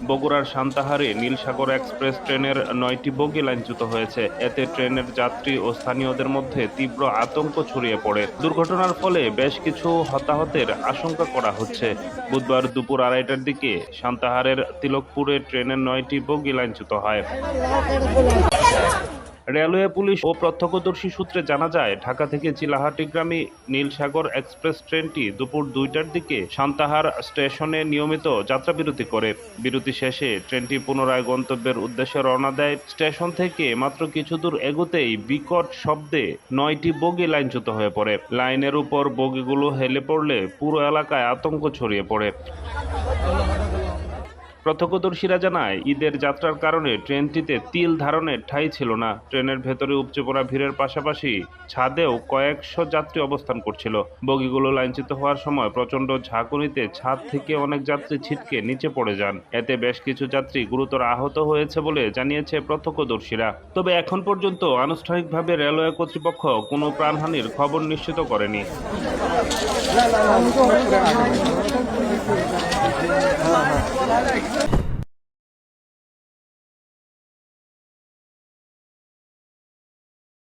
বগুড়ার সান্তাহারে নীলসাগর এক্সপ্রেস ট্রেনের ৯টি বগি লাইনচ্যুত হয়েছে। এতে ট্রেনের যাত্রী ও স্থানীয়দের মধ্যে তীব্র আতঙ্ক ছড়িয়ে পড়ে। দুর্ঘটনার ফলে বেশ কিছু হতাহতের আশঙ্কা করা হচ্ছে। বুধবার দুপুর ২:৩০টার দিকে সান্তাহারের তিলকপুরে ট্রেনের ৯টি বগি লাইনচ্যুত হয়। রেলওয়ে পুলিশ ও প্রত্যক্ষদর্শী সূত্রে জানা যায়, ঢাকা থেকে চিলাহাটিগামী নীলসাগর এক্সপ্রেস ট্রেনটি দুপুর ২টার দিকে সান্তাহার স্টেশনে নিয়মিত যাত্রাবিরতি করে। বিরতি শেষে ট্রেনটি পুনরায় গন্তব্যের উদ্দেশ্যে রওনা দেয়। স্টেশন থেকে মাত্র কিছু দূর এগোতেই বিকট শব্দে ৯টি বগি লাইনচ্যুত হয়ে পড়ে। লাইনের উপর বগিগুলো হেলে পড়লে পুরো এলাকায় আতঙ্ক ছড়িয়ে পড়ে। প্রত্যক্ষদর্শীরা জানায়, ঈদের যাত্রার কারণে ট্রেনটিতে তিল ধারণের ঠাঁই ছিল না। ট্রেনের ভেতরে উপচে পড়া ভিড়ের পাশাপাশি ছাদেও কয়েকশো যাত্রী অবস্থান করছিল। বগিগুলো লাইনচ্যুত হওয়ার সময় প্রচণ্ড ঝাঁকুনিতে ছাদ থেকে অনেক যাত্রী ছিটকে নিচে পড়ে যান। এতে বেশ কিছু যাত্রী গুরুতর আহত হয়েছে বলে জানিয়েছে প্রত্যক্ষদর্শীরা। তবে এখন পর্যন্ত আনুষ্ঠানিকভাবে রেলওয়ে কর্তৃপক্ষ কোনো প্রাণহানির খবর নিশ্চিত করেনি।